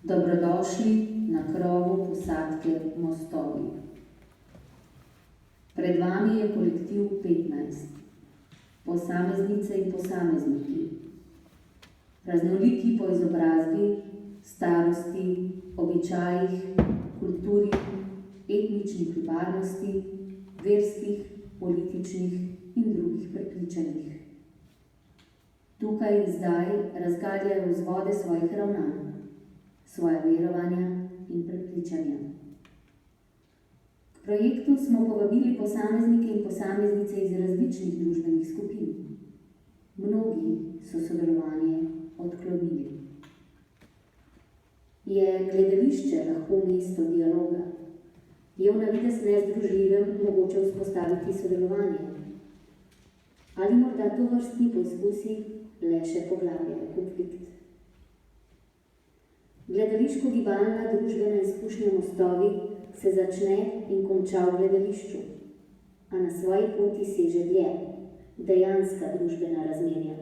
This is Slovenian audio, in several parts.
Dobrodošli na krovu posadke Mostovi. Pred vami je kolektiv 15, posameznice in posamezniki, raznoliki po izobrazbi, starosti, običajih, kulturi, etnični pripadnosti, verskih, političnih in drugih prepričanjih. Tukaj in zdaj razgaljajo vzvode svojih ravnanj, svoja verovanja in prepričanja. K projektu smo povabili posameznike in posameznice iz različnih družbenih skupin. Mnogi so sodelovanje odklonili. Je gledališče lahko mesto dialoga? Je v navidez nezdružljivem mogoče vzpostaviti sodelovanje? Ali morda tovrstni poskusi le še poglabljajo konflikt? Gledališko-gibalna družbena izkušnja Mostovi se začne in konča v gledališču, a na svoji poti seže dlje, dejanska družbena razmerja.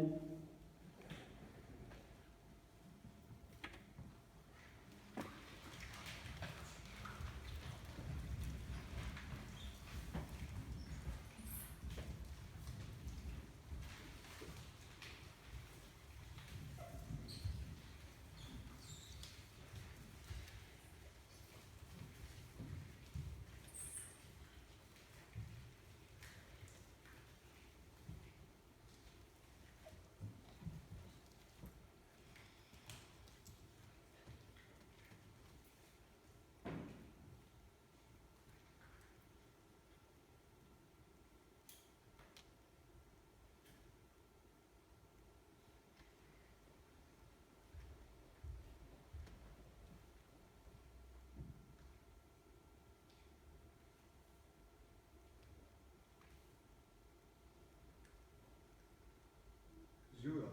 Živijo,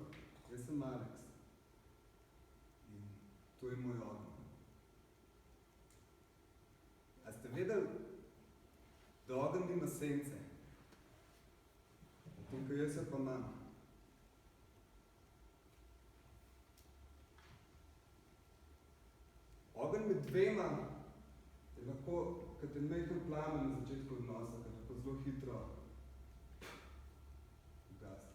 jaz sem Alex in to je moj ogenj. A ste vedeli, da ogenj nima sence? Potem, ko jaz jo pa imam. Ogenj med dvema je lahko, kot je majhen plamen na začetku odnosa, ki lahko zelo hitro ugasne.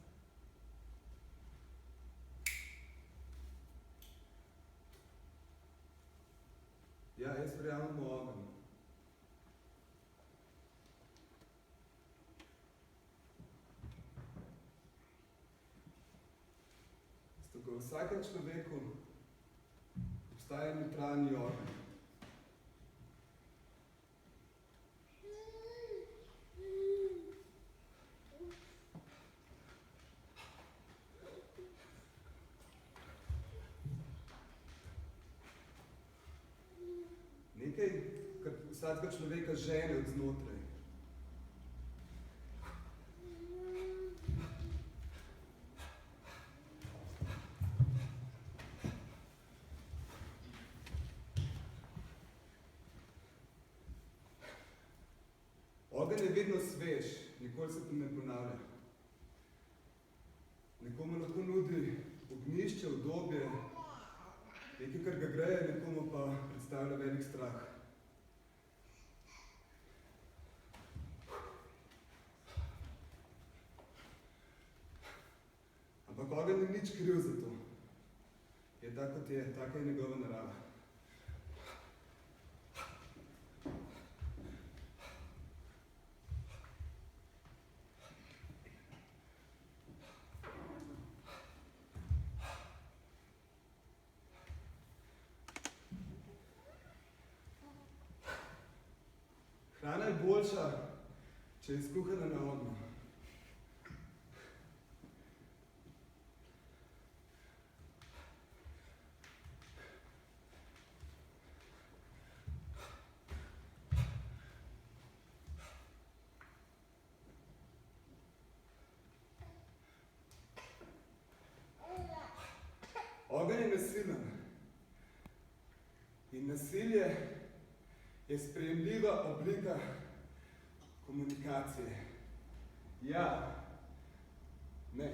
Ja, jaz verjamem v ogenj. Zato, ko v vsakem človeku obstaja notranji ogenj. Nekaj, kar vsakega človeka žene od znotraj. Ogenj je vedno svež, nikoli se to ne ponavlja. Nekomu lahko nudi ognjišče, udobje, nekaj, kar ga greje, nekomu pa predstavlja velik strah. Ampak ogenj ni nič kriv za to. Je tak, kot je, taka je njegova narava. Hrana je boljša, če je skuhana na ognju. Ogenj je nasilen. In nasilje je sprejemljiva oblika komunikacije. Ja, ne.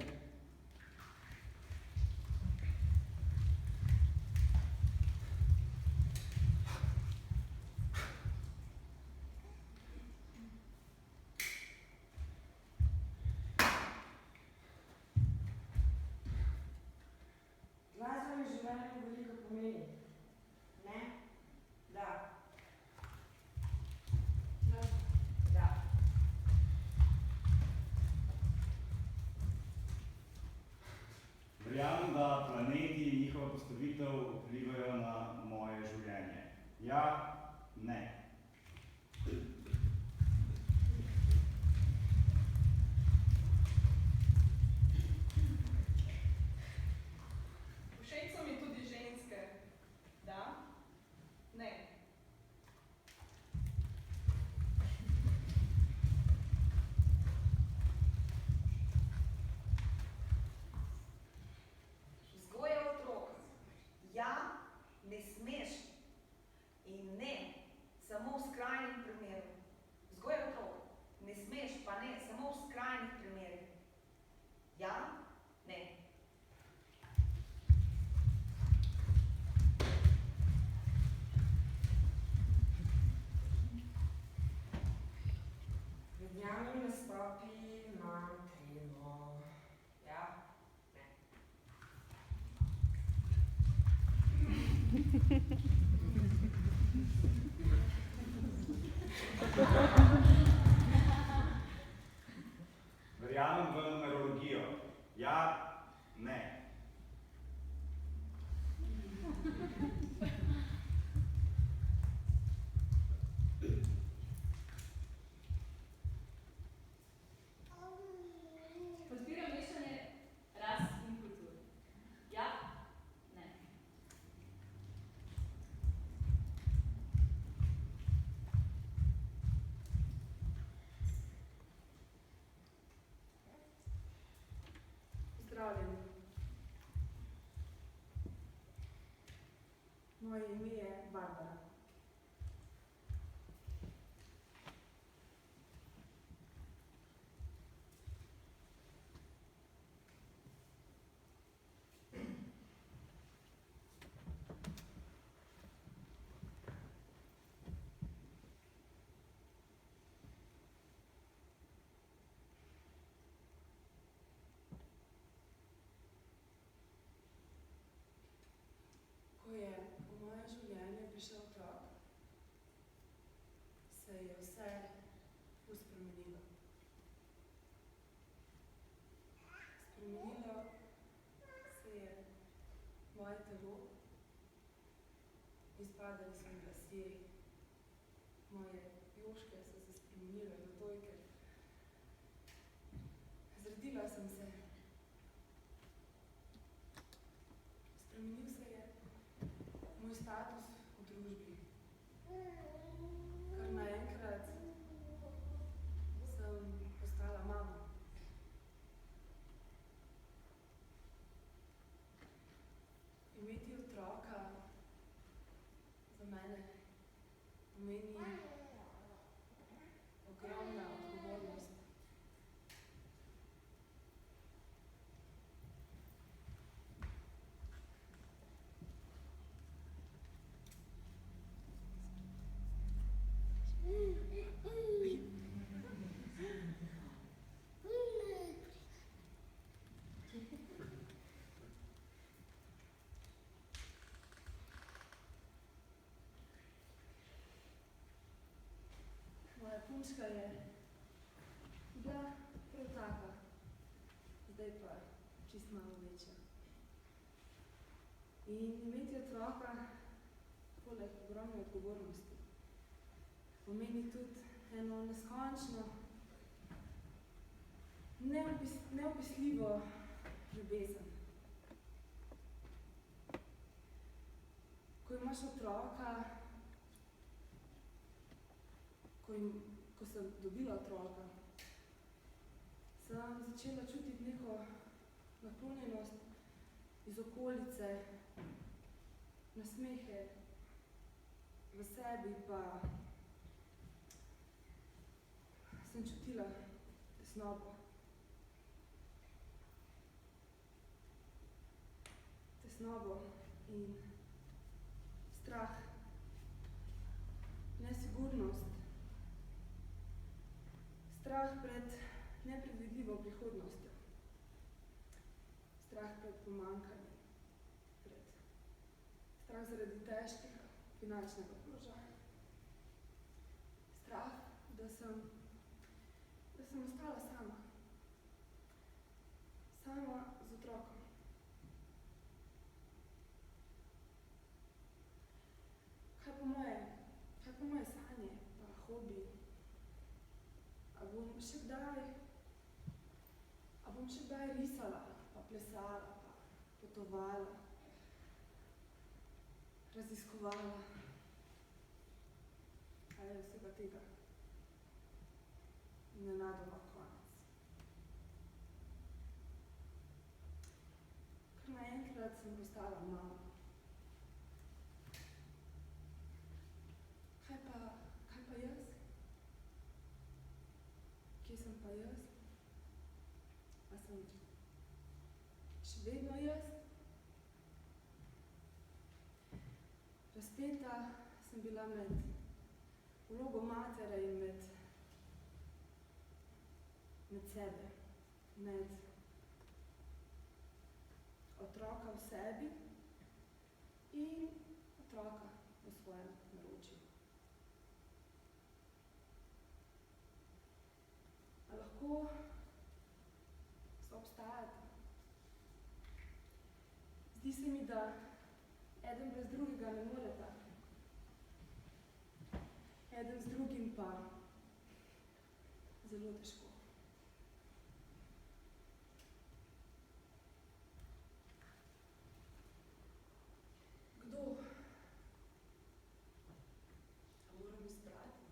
Ja, ne. Všeč so mi tudi ženske. Da? Ne. Vzgoja otrok. Ja, ne smeš. In ne, samo v skrajnih primerih. Vzgoja otrok. Ne smeš, pa ne, samo v skrajnih primerih. Ja, ne. Med javnimi nastopi imam tremo. Ja, ne. Verjamem v numerologijo. Ja, ne. Podpiram mešanje ras in kultur. Ja, ne. Pozdravljeni. Moje ime je Barbara. Ko je v moje življenje prišel otrok, se je vse spremenilo. Spremenilo se je moje telo, izpadali so mi lasje, moje jožke so se spremenile v dojke. Zredila sem se. Spremenil se je moj status v družbi. Kar naenkrat sem postala mama. Imeti otroka za mene pomeni ogromna odgovornost. Moja punčka je bila prav taka, zdaj pa čisto malo večja. In imeti otroka, poleg ogromne odgovornosti, pomeni tudi eno neskončno, neopisljivo ljubezen. Ko imaš otroka, ko sem dobila otroka, sem začela čutiti neko naklonjenost iz okolice, nasmehe, v sebi pa sem čutila tesnobo. Tesnobo in strah, nesigurnost, strah pred nepredvidljivo prihodnostjo, strah pred pomanjkanjem, strah zaradi težkega finančnega položaja, strah, da sem ostala sama. Sama z otrokom. Kaj po moje bom še kdaj risala, pa plesala, pa potovala, raziskovala. A je vsega tega nenadoma konec. Kar naenkrat sem postala mama. Kaj pa jaz? Kje sem pa jaz? A sem še vedno jaz? Razpeta sem bila med vlogo matere in med sebe, med otroka v sebi in otroka v svojem naročju. A lahko soobstajata? Zdi se mi, da eden brez drugega ne moreta. Eden z drugim pa zelo težko. Kdo? A moram izbrati? Ne.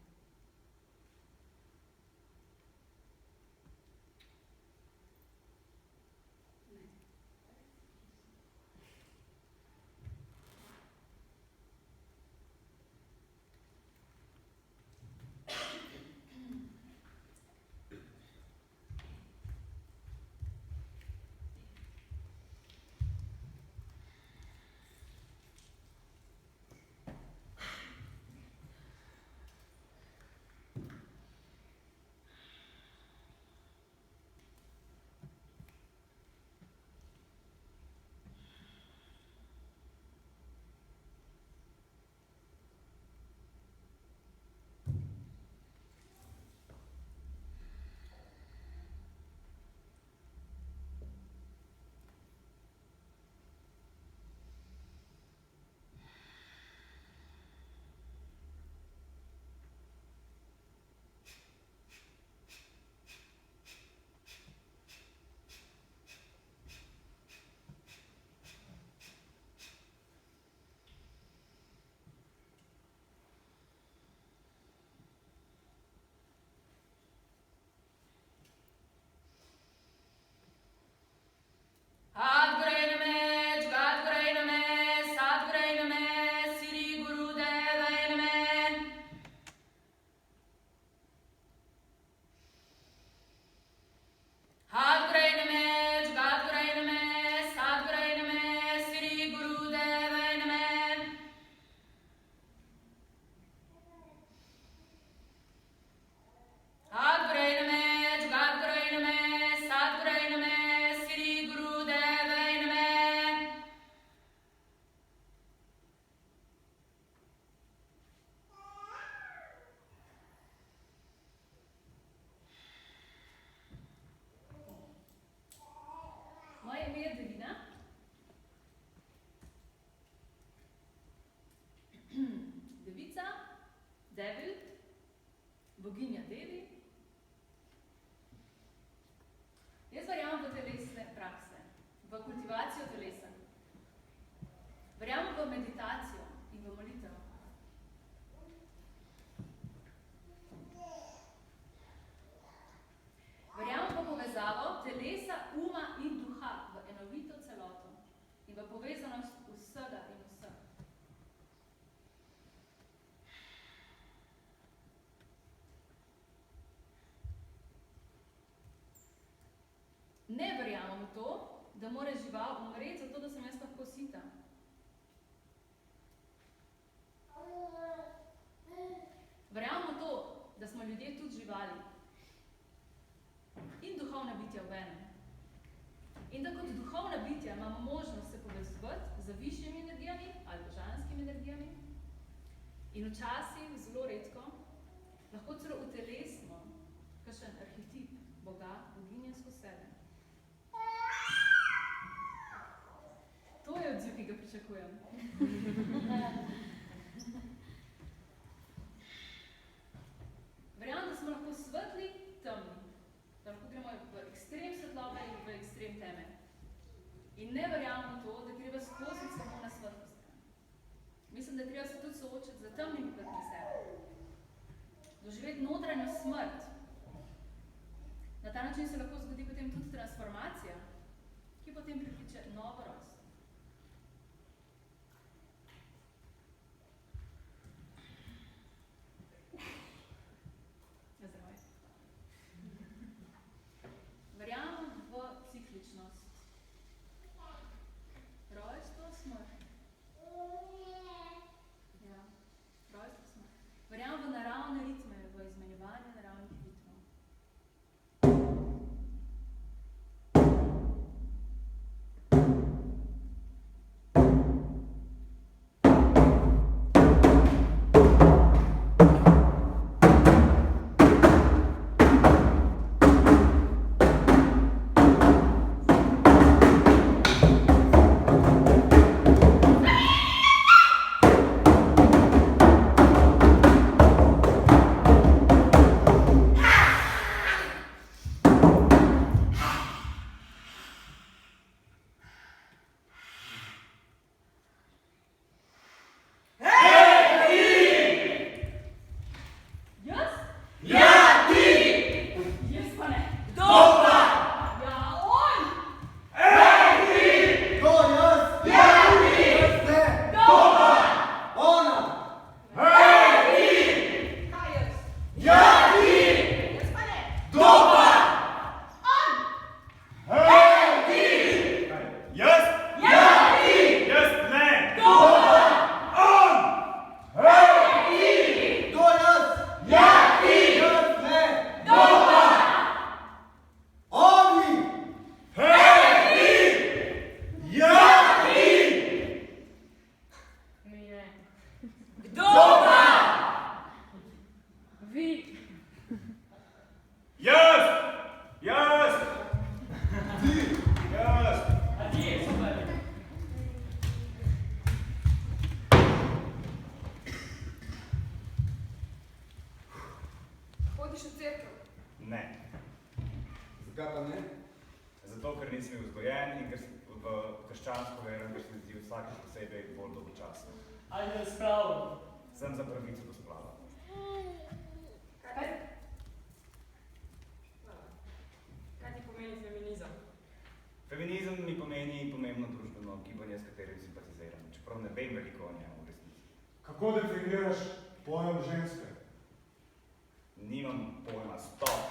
boginja Devi. Jaz verjamem v telesne prakse, v kultivacijo telesa. Verjamem v meditacijo in v molitev. Verjamem v povezavo telesa, uma in duha v enovito celoto in v povezanost vsega in vseh. Ne verjamem v to, da mora žival umreti, zato da sem jaz lahko sita. Verjamem v to, da smo ljudje tudi živali in duhovna bitja v enem. In da kot duhovna bitja imamo možnost se povezovati z višjimi energijami ali božanskimi energijami in včasih, zelo redko, lahko celo utelesimo kakšen arhetip Boga, boginje skozi sebe. To je odziv, ki ga pričakujem. Verjamem, da smo lahko svetli, temni, ta način se lahko zgodi potem tudi transformacija, ki potem prikliče novo rast. Zdravje. Verjamem v cikličnost. Rojstvo, smrt. Ja, rojstvo, smrt. Verjamem v naravne ritme, v izmenjevanje naravnih ritmov. Jaz? Ja, ti! Jaz pa ne. Kdo pa? Ja, on! To jaz! Ja, ti! Jaz ne! Kdo pa? Ona! Kaj jaz? Ja, ti! Jaz pa ne. Kdo pa? On! Jaz? Ja, ti! Jaz ne! Kdo pa? On! To jaz! Ja, ti! Jaz ne! Kdo pa? Oni! Ja! Mi ne. Kdo pa? Vi. Jaz! Jaz! Jaz! A ti je super. Hodiš v cerkev? Ne. Zakaj pa ne? Zato, ker nisem bil vzgojen in ker v krščansko vero, ker se mi zdi vsakič posebej bolj dolgočasno. Ali je spravo? Sem za pravico do splava. Kaj? Kaj ti pomeni feminizem? Feminizem mi pomeni pomembno družbeno gibanje, s katerim simpatiziram, čeprav ne vem veliko o njem v resnici. Kako definiraš pojem ženske? Nimam pojma, stop.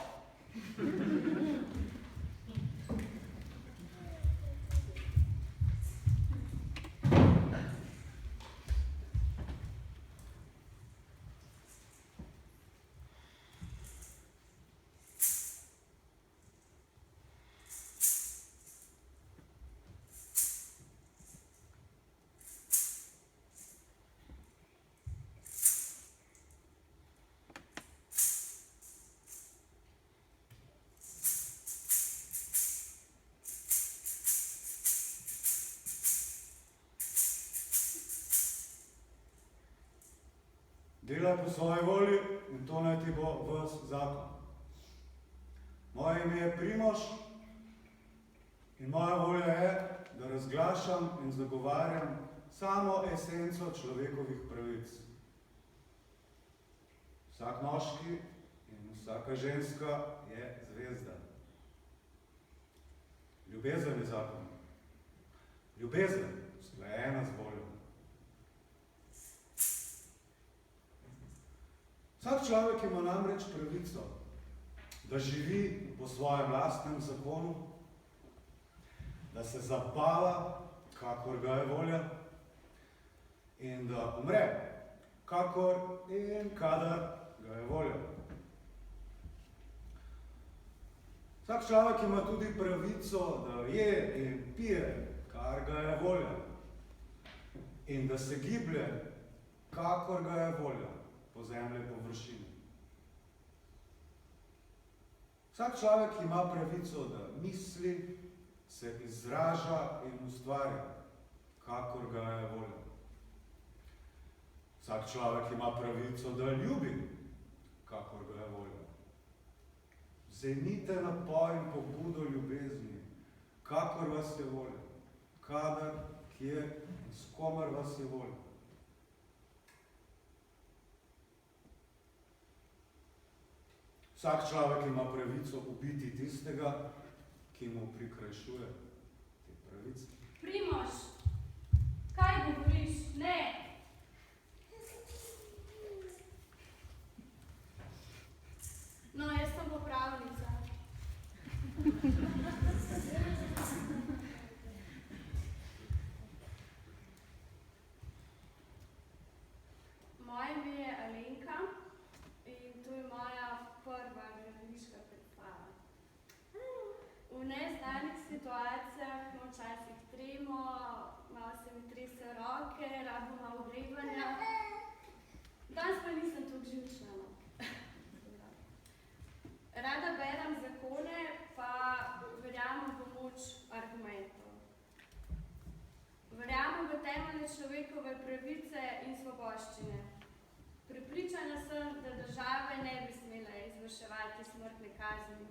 Delaj po svoji volji in to naj ti bo ves zakon. Moje ime je Primož in moja volja je, da razglašam in zagovarjam samo esenco človekovih pravic. Vsak moški in vsaka ženska je zvezda. Ljubezen je zakon. Ljubezen, usklajena z voljo. Vsak človek ima namreč pravico, da živi po svojem lastnem zakonu, da se zabava, kakor ga je volja, in da umre, kakor in kadar ga je volja. Vsak človek ima tudi pravico, da je in pije, kar ga je volja, in da se giblje, kakor ga je volja, po zemlji površini. Vsak človek ima pravico, da misli, se izraža in ustvarja, kakor ga je volja. Vsak človek ima pravico, da ljubi, kakor ga je volja. Vzemite napor in pobudo ljubezni, kakor vas je volja, kadar, kje in s komer vas je volja. Vsak človek ima pravico ubiti tistega, ki mu prikrajšuje te pravice. Primož, kaj govoriš? Ne! No, jaz sem popravnica. Moje ime je Alenka in to je moja prva gledališka predstava. V neznanih situacijah imam včasih tremo, malo se mi trese roke, rabo malo ogrevanja. Danes pa nisem toliko živčna, no. Rada berem zakone, pa verjamem v moč argumentov. Verjamem v temeljne človekove pravice in svoboščine. Prepričana sem, da države ne bi smele izvrševati smrtne kazni.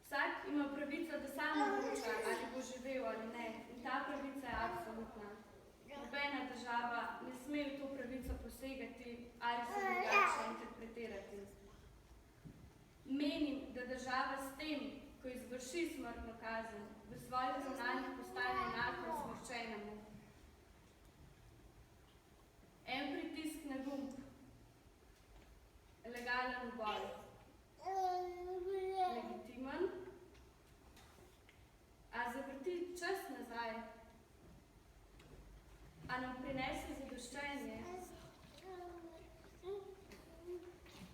Vsak ima pravico, da sam odloča, ali bo živel ali ne, in ta pravica je absolutna. Nobena država ne sme v to pravico posegati ali se drugače interpretirati. Menim, da država s tem, ko izvrši smrtno kazen, v svojih ravnanjih postane enako smrčenemu. En pritisk na gumb, legalen uboj, legitimen, a zavrti čas nazaj, a nam prinese zadoščenje.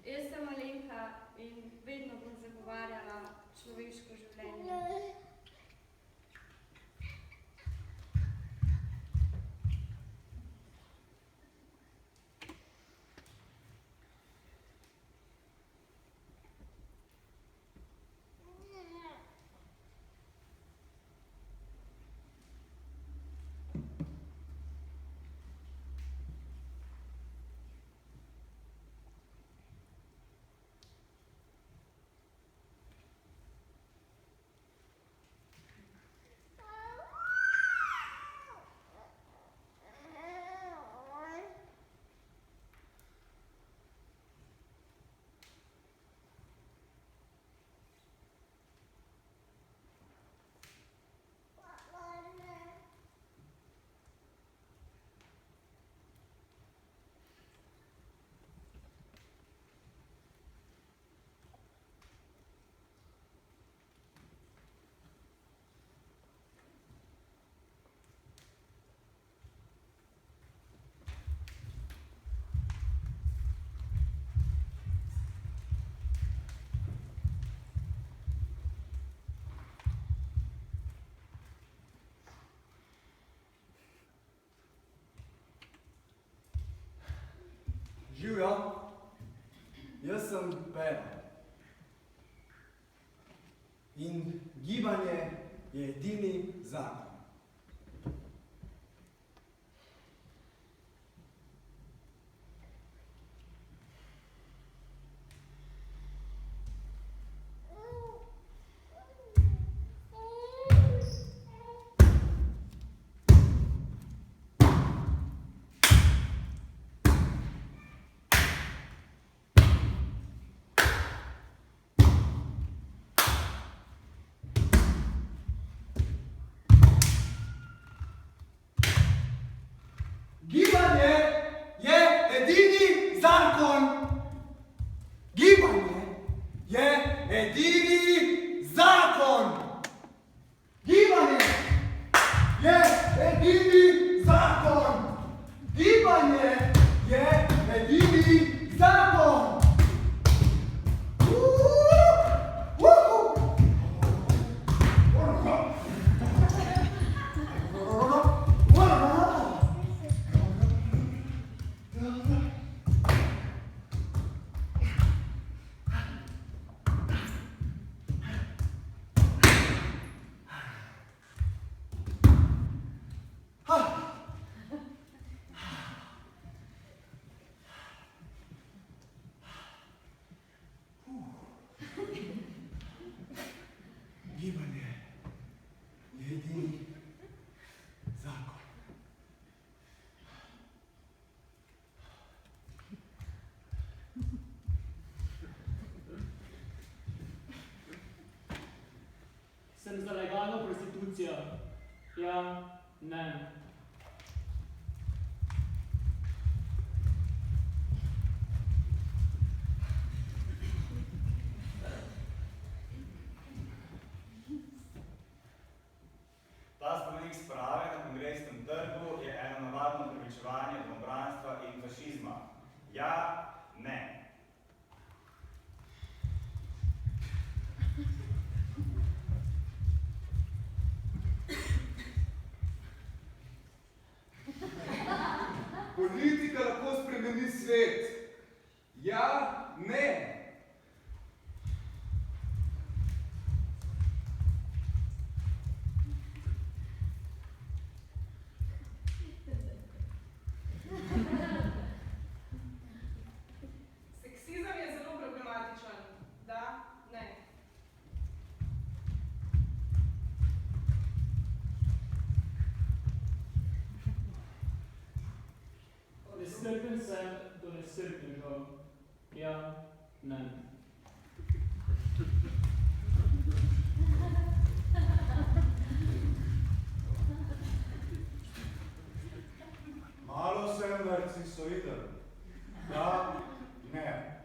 Jaz sem Alenka in vedno bom zagovarjala človeško življenje. Živjo, jaz sem Pero. In gibanje je edini zakon. Gibanje je edini zakon. Gibanje je edini zakon. Gibanje je edini zakon. Gibanje je edini zakon. Sem za legalno prostitucijo. Ja, ne. Ta spomenik sprave na Kongresnem trgu je eno navadno prepričevanje domobranstva in fašizma. Ja, ne. Politika lahko spremeni svet. Ja, ne. Seksizem je zelo problematičen. Da, ne. Nestrpen sem do nestrpnežev. Ja, ne. Malo sem narcisoiden. Da, ne.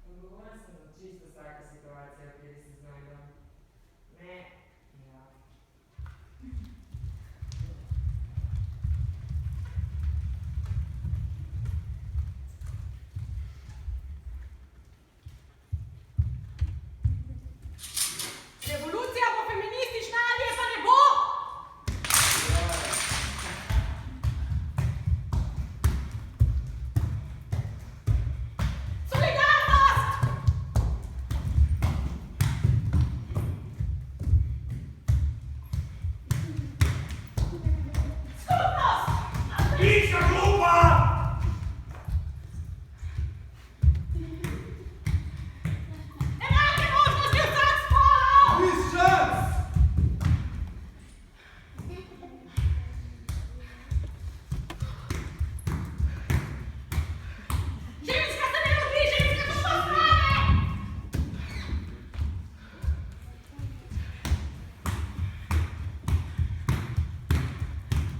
Odgovoren sem za čisto vsaka situacija, v kateri se znajdem. Ne, ja. Revolucija bo feministična ali je pa ne bo? Solidarnost! Skupnost! Nič na glupa! Enake možnosti vseh spolov! Ni šans! Ženska se ne rodi, ženska to postane!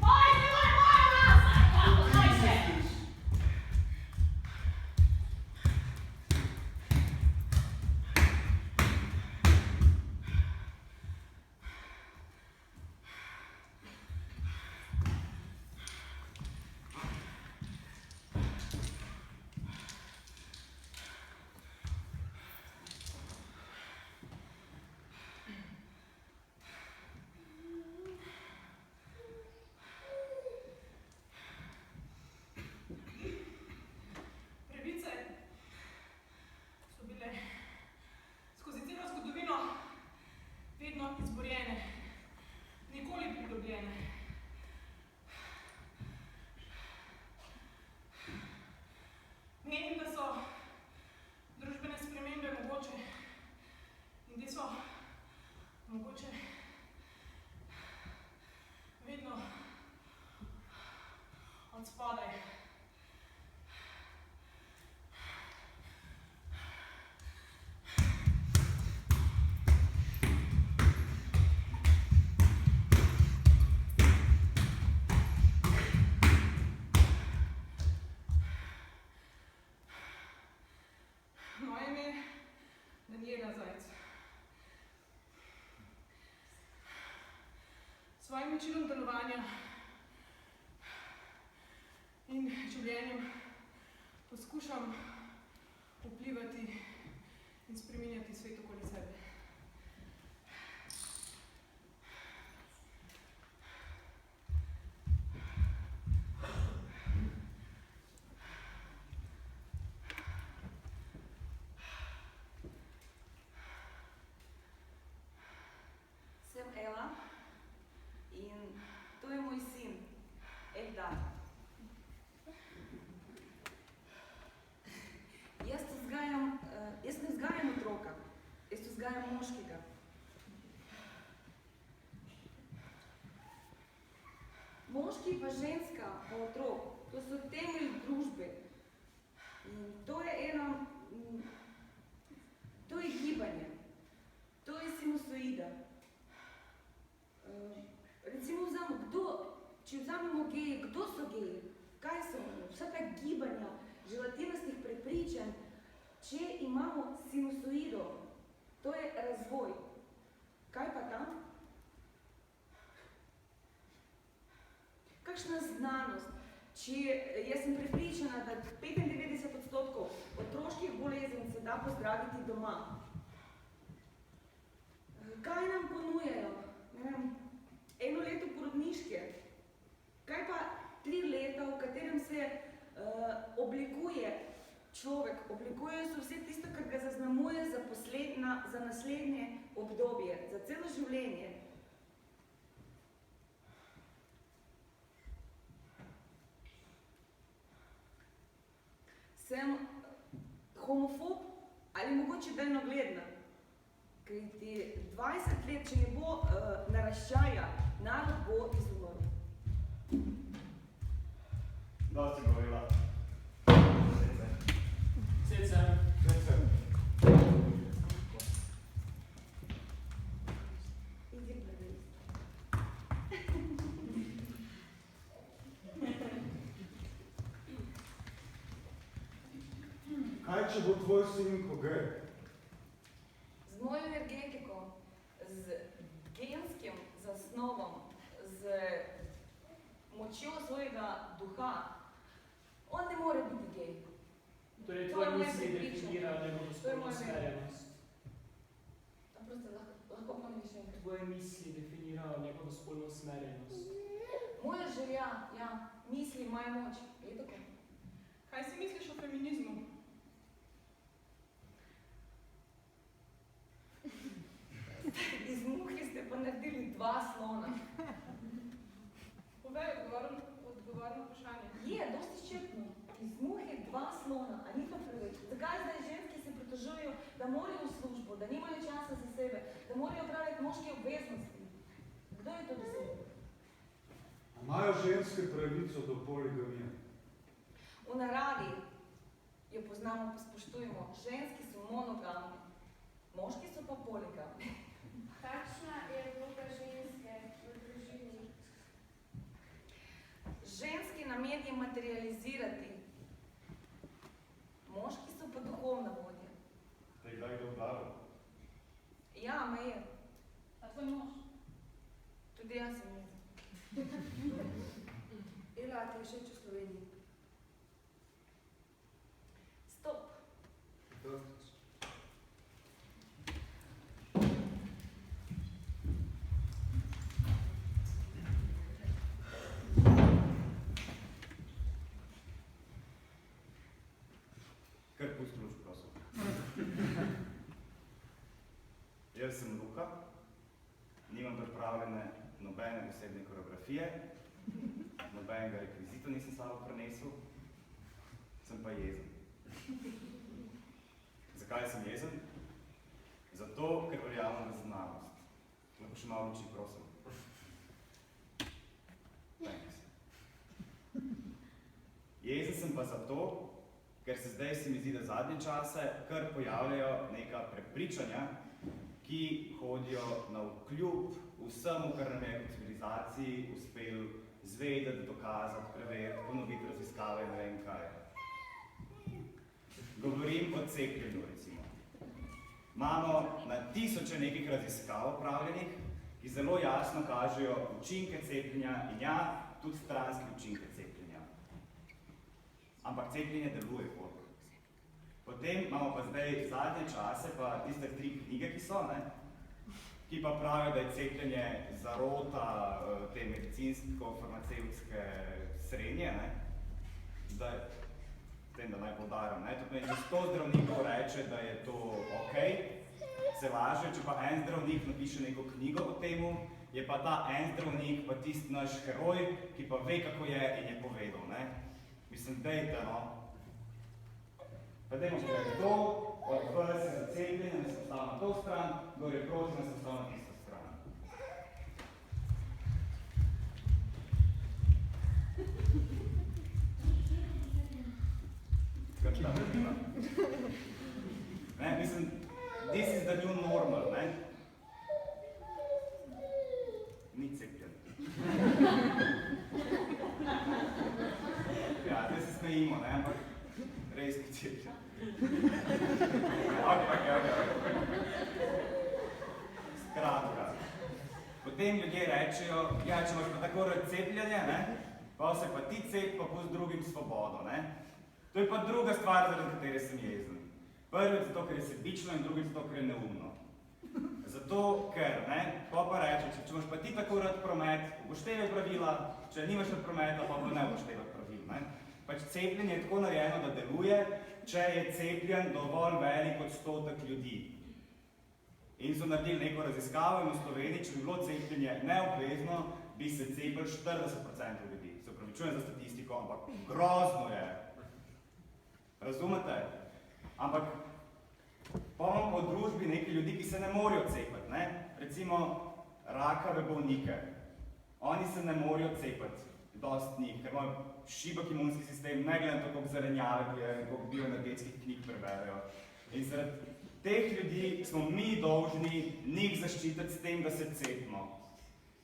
Moj, nas! Kaj še? Pravice so bile skozi celo zgodovino vedno izborjene, nikoli pridobljene. Menim, da so družbene spremembe mogoče in te so mogoče vedno od spodaj. Moje ime je Daniela Zajc. S svojim načinom delovanja in življenjem poskušam vplivati in spreminjati svet okoli sebe. Sem Ela in to je moj sin, Eldar. Jaz ne vzgajam otroka, jaz Jaz vzgajam moškega. Moški pa ženska, pa otrok, to so temelj družbe. In to je gibanje, to je sinusoida. Recimo če vzamemo geje, kdo so geji? Kaj so oni? Vsa ta gibanja, želatinastih prepričanj, če imamo sinusoido, to je razvoj. Kaj pa tam? Kakšna znanost? Jaz sem prepričana, da 95% otroških bolezni se da pozdraviti doma. Kaj nam ponujajo? Eno leto porodniške. Kaj pa 3 leta, v katerem se oblikuje človek, oblikujejo se vse tisto, kar ga zaznamuje za naslednje obdobje, za celo življenje. Sem homofob ali mogoče daljnogledna, kajti 20 let, če ne bo naraščaja, narod bo izumrl. Dosti govorila. Cece. Idi gledaj. Kaj, če bo tvoj sin gej? Z mojo energetiko, z genskim zasnovom, z močjo svojega duha, on ne more biti gej. Torej, To je tvoje moje misli prepričanje. definirajo njegovo spolno usmerjenost. Lahko ponoviš še enkrat. Tvoje misli definirajo njegovo spolno usmerjenost. Moja želja, ja, misli, moja moč. Je tako? Kaj si misliš o feminizmu? Iz muhi ste pa naredili 2 slona. Povej, odgovorno vprašanje. Je, dosti izčrpno. Iz muhe 2 slona, a ni to preveč? Zakaj zdaj ženske se pritožujejo, da morajo v službo, da nimajo časa za sebe, da morajo opravljati moške obveznosti? Kdo je to dosegel? Imajo ženske pravico do poligamije? V naravi jo poznamo, pa spoštujemo. Ženski so monogamni, moški so pa poligamni. Kakšna je vloga ženske v družini? Ženski namen je materializirati, moški so pa duhovna vodja. Te kdaj kdo udaril? Ja, me je. A tvoj mož? Tudi jaz sem jaz. Ela, ti je všeč v Sloveniji? Stop. Fantastično. Kar pusti luč, prosim. Jaz sem Luka, nimam pripravljene nobene posebne koreografije, nobenega rekvizita nisem sabo prenesel, sem pa jezen. Zakaj sem jezen? Zato, ker verjamem v znanost. Lahko še malo luči, prosim. Thanks. Jezen sem pa zato, ker se zdaj se mi zdi, da zadnje čase kar pojavljajo neka prepričanja, ki hodijo navkljub vsemu, kar nam je v civilizaciji uspel zvedeti, dokazati, preveriti, ponoviti raziskave in ne vem kaj. Govorim o cepljenju, recimo. Imamo na tisoče nekih raziskav opravljenih, ki zelo jasno kažejo učinke cepljenja in ja, tudi stranske učinke cepljenja. Ampak cepljenje deluje bolj. Potem imamo pa zdaj zadnje čase, pa tiste 3 knjige, ki so, ki pa pravijo, da je cepljenje zarota te medicinsko-farmacevtske srednje. Zdaj, tem, da naj poudarim, tudi če 100 zdravnikov reče, da je to okej, se laže, če pa en zdravnik napiše neko knjigo o temu, je pa ta en zdravnik pa tisti naš heroj, ki pa ve, kako je in je povedal. Mislim, dejte, no. Pa dajmo povedati, to Od vas je za cepljenje, da se postavil na to stran, kdo je proti, da se postavil na tisto stran. Ne, mislim, this is the new normal, ne? Ni cepljen. Ja, zdaj se smejimo, ne, ampak res ni cepljen. Okay. Skratka. Potem ljudje rečejo, ja, če imaš pa tako rad cepljenje, ne, pa se pa ti cep, pa pusti drugim svobodo, ne. To je pa druga stvar, zaradi katere sem jezen. Prvič zato, ker je sebično in drugič zato, ker je neumno. Zato, ker, ne, pa reče, če imaš pa ti tako rad promet, upoštevaj pravila, če nimaš rad prometa, pa ne upoštevaj pravil, ne. Pač cepljenje je tako narejeno, da deluje, če je cepljen dovolj velik odstotek ljudi. In so naredili neko raziskavo in v Sloveniji, če bi bilo cepljenje neobvezno, bi se cepili 40% ljudi. Se opravičujem za statistiko, ampak grozno je. Razumete? Ampak pa imamo po družbi nekaj ljudi, ki se ne morajo cepiti, ne? Recimo rakave bolnike. Oni se ne morajo cepiti, dosti njih, ker imajo šibak imunski sistem, ne glede na to, koliko zelenjave pojejo, koliko bioenergetskih knjig preberejo. In zaradi teh ljudi smo mi dolžni njih zaščititi s tem, da se cepimo.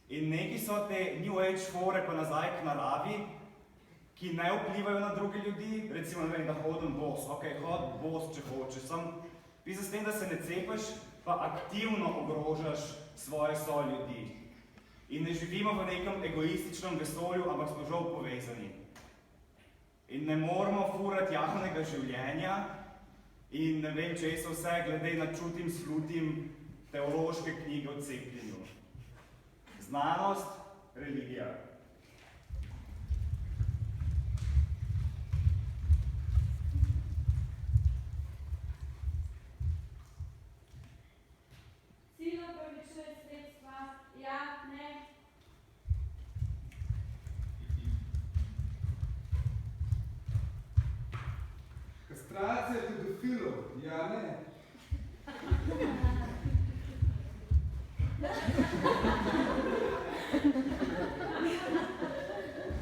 In neki so te New Age fore pa nazaj k naravi, ki ne vplivajo na druge ljudi, recimo, ne vem, da hodim bos, ok, hod bos, če hočeš, sem pisa s tem, da se ne cepaš, pa aktivno ogrožaš svoje soljudi. In ne živimo v nekem egoističnem vesolju, ampak smo žal povezani. In ne moramo furati javnega življenja in ne vem, če so vse glede na čutim, slutim teološke knjige o cepljenju. Znanost, religija. Cilj opravičuje sredstva, ja, ne. Kastracija pedofilov, ja ne.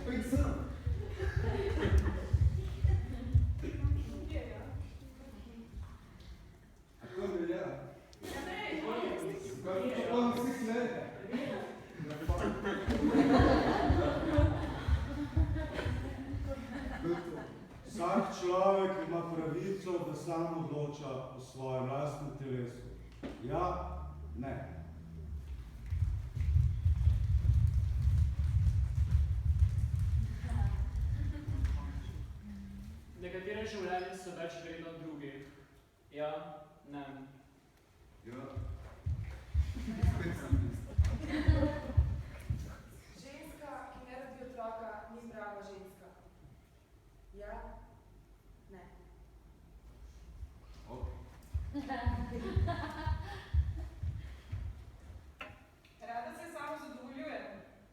Pojď sem. A to velja? Pa misliš ne? Vsak človek ima pravico, da sam odloča o svojem lastnem telesu. Ja, ne. Nekatere življenje so več vredno od drugih. Ja, ne. Ja. Spet sem Ženska, ki ne rodi otroka, ni prava ženska. Ja? Ne. Rada se samo zadovoljujem.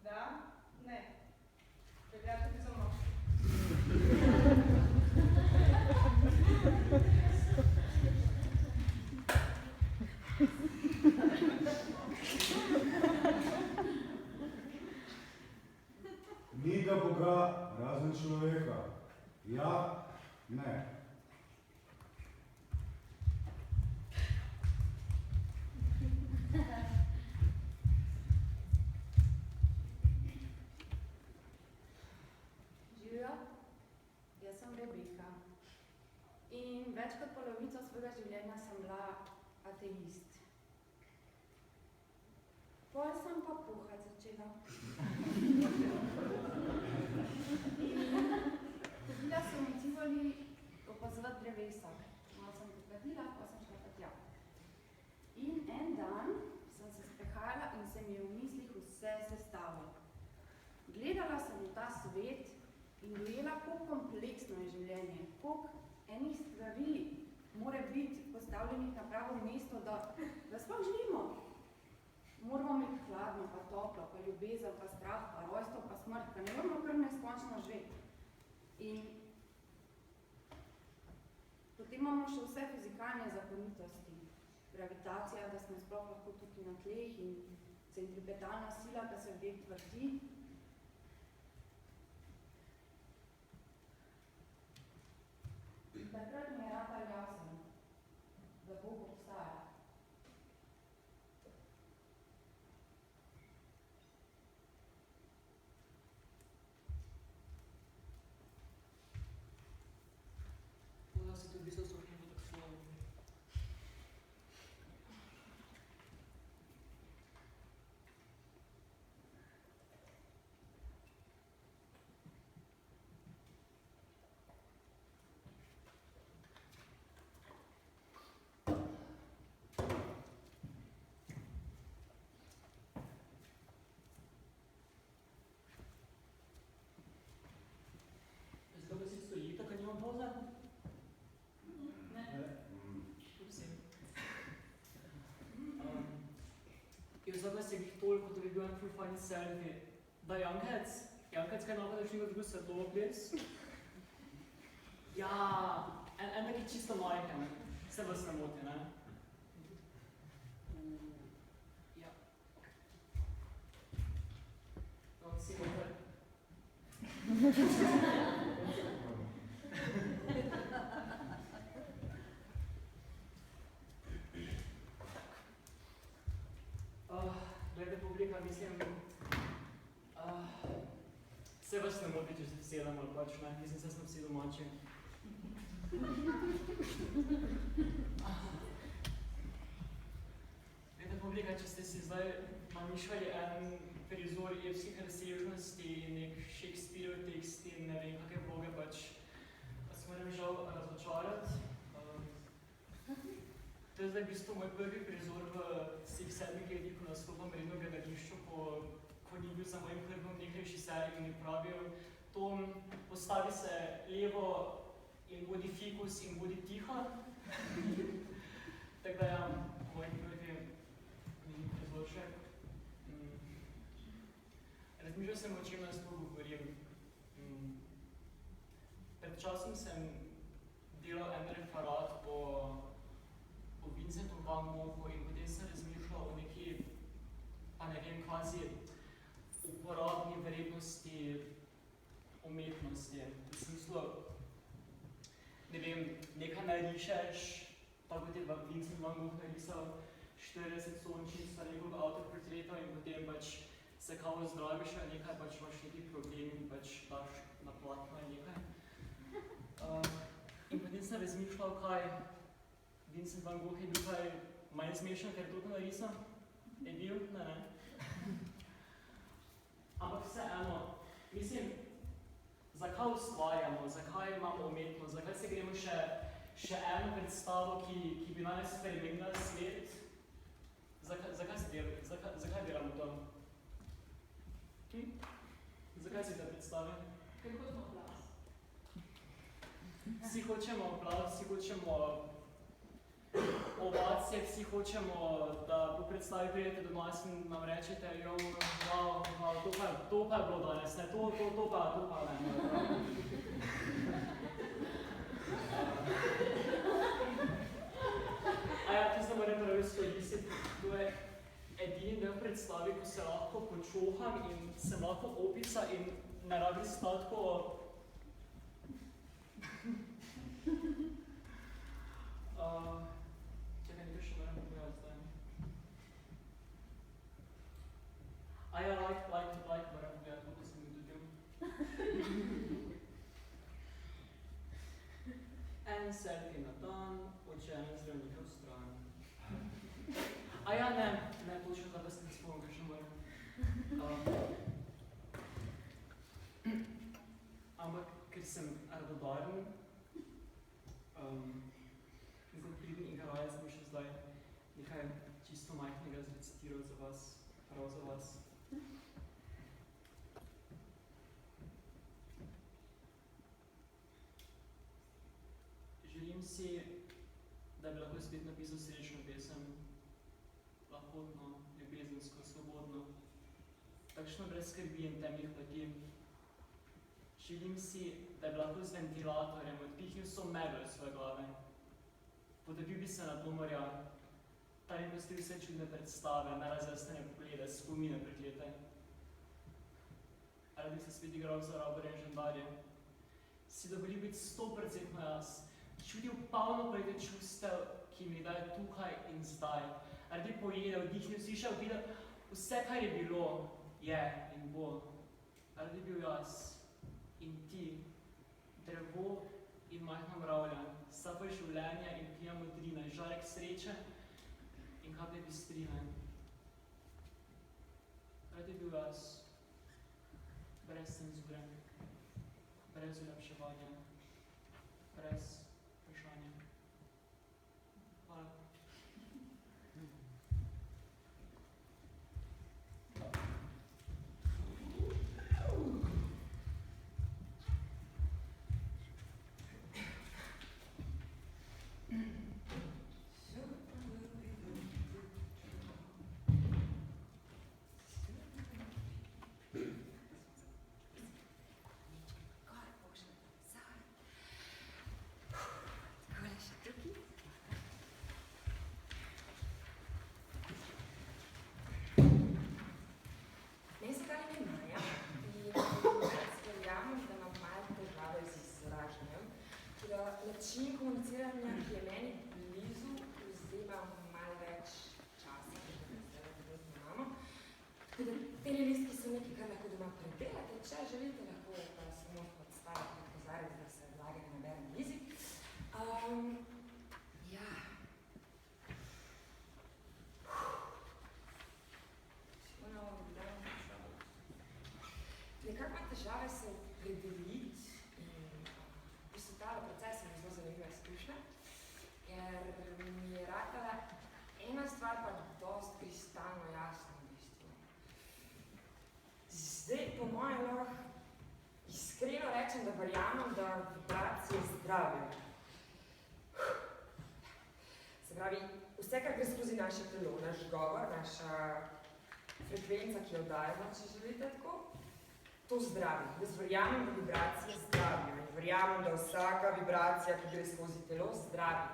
Da? Ne. Pregrate ti za mno. Ni ga Boga, razen človeka. Ja, ne. Živijo, jaz sem Rebeka in več kot polovico svojega življenja sem bila ateist. Pol sem pa puhati začela. Hodila sem v Tivoli opazovati drevesa. Malo sem pokadila, pa sem šla pa tja. In en dan sem se sprehajala in se mi je v mislih vse sestavilo. Gledala sem v ta svet in dojela, koliko kompleksno je življenje, koliko enih stvari mora biti postavljenih na pravo mesto, da sploh živimo. Moramo imeti hladno, pa toplo, pa ljubezen, pa strah, pa rojstvo, pa smrt, pa ne moramo kar neskončno živeti. In potem imamo še vse fizikalne zakonitosti. Gravitacija, da smo sploh lahko tukaj na tleh in centripetalna sila, da se objekt vrti. Takrat mi je ratal jasen, da Bog obstaja. Možda si tudi so tako svojo. Zdaj, da si stoji, tako nima poza? Zdaj se jih toliko, da bi bil en full fajn selfie. Da, Jankec, kaj napadaš njega drugo svetloples? Ja, en taki čisto majhen, se vas ne moti, ne? Ja. No, si gotor. Glede publika, mislim, se vas ne moti, če se sedem ali pač ne, mislim, se smo vsi domači. Glede publika, če ste si zdaj namišljali en prizor epskih razsežnosti, nek Shakespeareov tekst in ne vem kakve vloge, pač vas moram žal razočarati. To je zdaj v bistvu moj prvi prizor v vseh 7 letih, ko nastopam redno v gledališču, ko ni bil za mojim prvim nek režiser in mi pravil, Tom, postavi se levo in bodi fikus in bodi tiho. Tako da ja, moj prvi prizorček. Razmišljal sem, o čem jaz to govorim. Pred časom sem delal en referat o Vincentu van Goghu in potem sem razmišljal o neki, pa ne vem, kvazi uporabni vrednosti umetnosti. V smislu, ne vem, nekaj narišeš, tako kot je Vincent van Gogh narisal 40 sončnic na nekog avtoportretov in potem pač se kao zdraviš ali nekaj, pač imaš neki problem in pač daš na platno ali nekaj. In potem sem razmišljal, kaj Vincent van Gogh je bil kaj manj smešen, ker toliko narisal. Je bil? Ne. Ampak vseeno, mislim, zakaj ustvarjamo, zakaj imamo umetnost, zakaj se gremo še eno predstavo, ki bi naj spremenila svet? Zakaj delamo to? Zakaj si te predstave? Ker hočemo glas. Vsi hočemo aplavz, vsi hočemo ovacije, vsi hočemo, da po predstavi prijete do nas in nam rečete, jo, wow, to pa je bilo danes, ne, to pa ne. A ja, to se moram pravi izkoristiti, to je edini del predstavi, ko se lahko počoham in sem lahko opica in ne rabi statko čakaj, nekaj še moram povedati zdaj. A ja, like, moram povedati, kako sem mi dobil. En selfie na dan, odžene zdravnika v strani. A ja, ne, točno zdaj pa se ne spomnim, kaj še moram. Ampak, ker sem radodaren, kot pridni igralec sem še zdaj nekaj čisto majhnega zrecitiral za vas, prav za vas. Želim si, da bi lahko spet napisal srečno pesem, lahkotno, ljubezensko, svobodno, takšno brez skrbi in temnih plati. Želim si, da bi lahko z ventilatorjem odpihnil vso meglo iz svoje glave humorja. Ta mi pusti vse čudne predstave, nerazjasnjene poglede, spomine preklete. Radi se spet igral za robarje in žandarje. Si dovoli biti 100% jaz, čutil polno polete čustev, ki mi daje tukaj in zdaj. Radi pojedel, vdihnil, slišal, videl, vse, kar je bilo, je in bo. Radi bil jaz in ti, drevo in majhna mravlja, sapo življenja in plina modrina, žarek sreče in kaplje bistrine. Radi bil jaz, brez cenzure, brez ulepševanja, brez vprašanja. Hvala. Način komuniciranja, ki je meni blizu, vzema malo več časa, kot da zdaj imamo. Tako da te listki so nekaj, kar lahko doma predelate. Če želite, lahko samo podstavite kozarec, da se vlage ne nabere na mizi. Ja. Nekako imam težave se opredeliti in posvetala proces je zelo zanimiva izkušnja, ker mi je ratala ena stvar pa dost kristalno jasna v bistvu. Zdaj, po mojem, lahko iskreno rečem, da verjamem, da vibracije zdravijo. Se pravi, vse, kar gre skozi naše telo, naš govor, naša frekvenca, ki jo dajemo, če želite tako, to zdravi. Jaz verjamem, da vibracije zdravijo in verjamem, da vsaka vibracija, ki gre skozi telo, zdravi.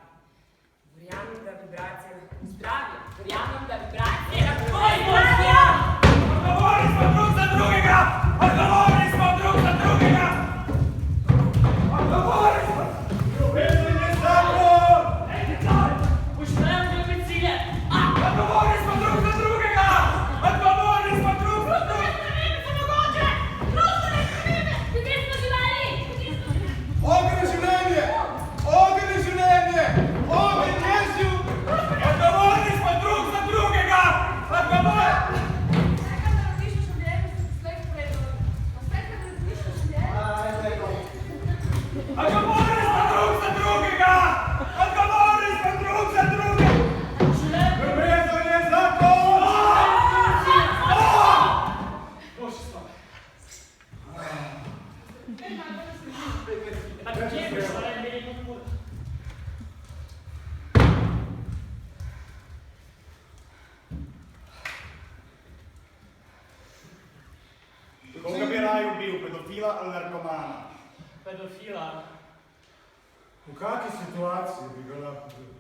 Verjamem, da vibracije lahko zdravijo. Verjamem, da vibracije lahko zdravijo! Odgovorni smo drug za drugega! Odgovorni smo drug za drugega! Odgovorni smo! Ljubezen je zakon! Pošteno ljubit cilje! Odgovorni smo drug za drugega! Odgovorni smo drug za drugega! Ogen je življenje! Ogen je življenje! Ogen je življenje! Odgovorni smo drug za drugega! Odgovorni! Vsekaj ne razmišljaš o njemu, si slej povedal. Vsekaj ne razmišljaš o njemu. Odgovorni smo drug za drugega! Odgovorni smo drug za drugega! Ljubezen je zakon! Boži spave. A kje je prišla, da je meni kot Koga bi raje ubil, pedofila ali narkomana? pedofila. V kakšni situaciji bi ga lahko bil?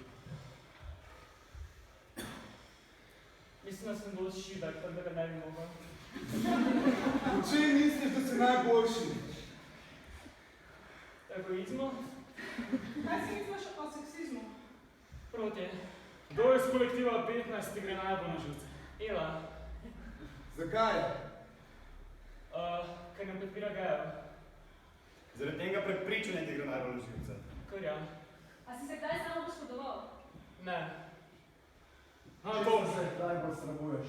Mislim, da sem bolj šibek, tako da ga ne bi mogel. Če misliš, da si najboljši? Egoizmu? Kaj si misliš o seksizmu? Proti. Kdo iz kolektiva 15 ti gre najbolj na živce? Ela. Zakaj? Ker ne podpira gejev. Zaradi tega prepričanja ti gre najbolj na živce. Kar ja. A si se kdaj samo poškodoval? Ne. To se najbolj sramuješ.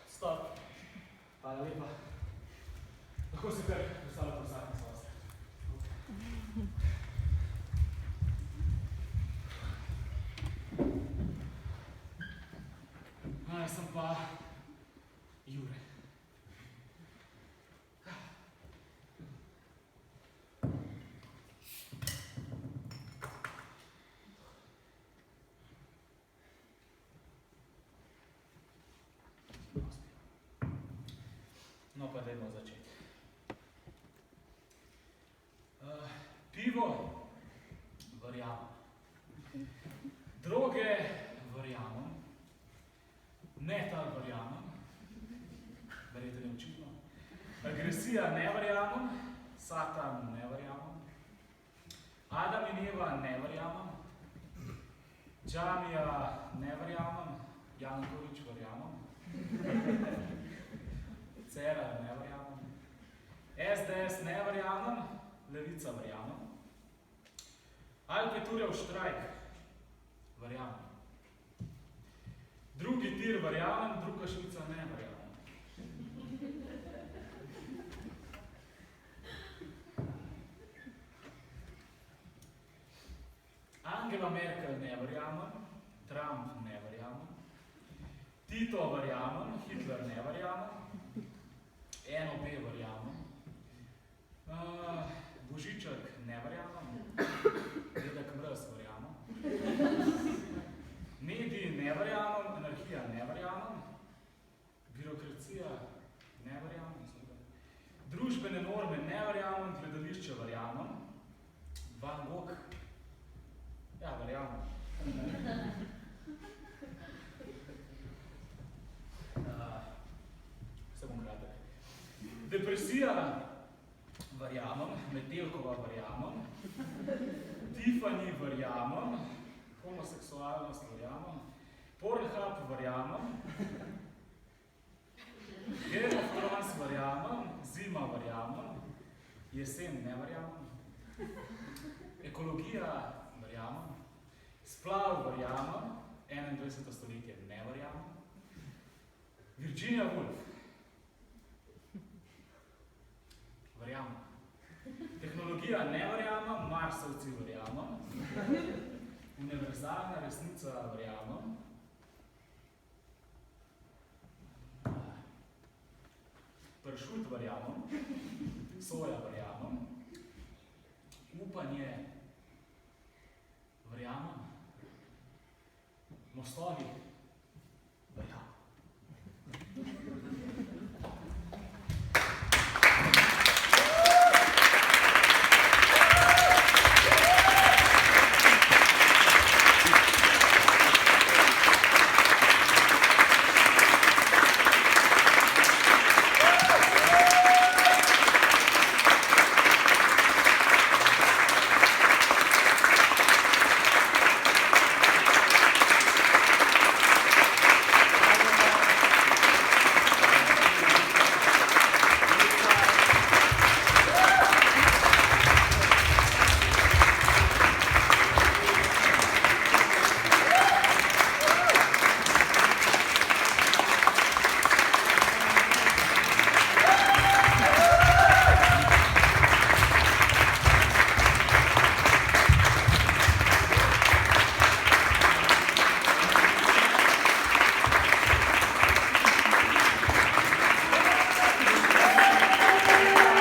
Stop. Hvala lepa. Lahko si kar predstavljal prosatnic vas. Jaz sem pa Jure. No pa dajmo začeti. Pivo, verjamem. Droge, Mesija ne verjamem, Satan ne verjamem, Adam in Eva ne verjamem, Džamija ne verjamem, Janković verjamem, Cerar ne verjamem, SDS ne verjamem, Levica verjamem, Alpeturjev štrajk verjamem, drugi tir verjamem, druga Švica ne verjamem. Angela Merkel ne verjamem, Trump ne verjamem, Tito verjamem, Hitler ne verjamem, NOB verjamem, Božiček ne verjamem, Dedek Mraz verjamem, mediji ne verjamem, anarhija ne verjamem, birokracija ne verjamem, družbene norme ne verjamem, gledališče verjamem, Van Gogh, ja, verjamem. Vse bom kratek. Depresija verjamem, Metelkova verjamem, Tiffany verjamem, homoseksualnost verjamem, Pornhub verjamem, Game of Thrones verjamem, zima verjamem, jesen ne verjamem, ekologija verjamem, splav verjamem, 21. stoletje ne verjamem, Virginia Woolf verjamem, tehnologija ne verjamem, Marsovci verjamem, univerzalna resnica verjamem, pršut verjamem, soja verjamem, upanje verjamem, mostovi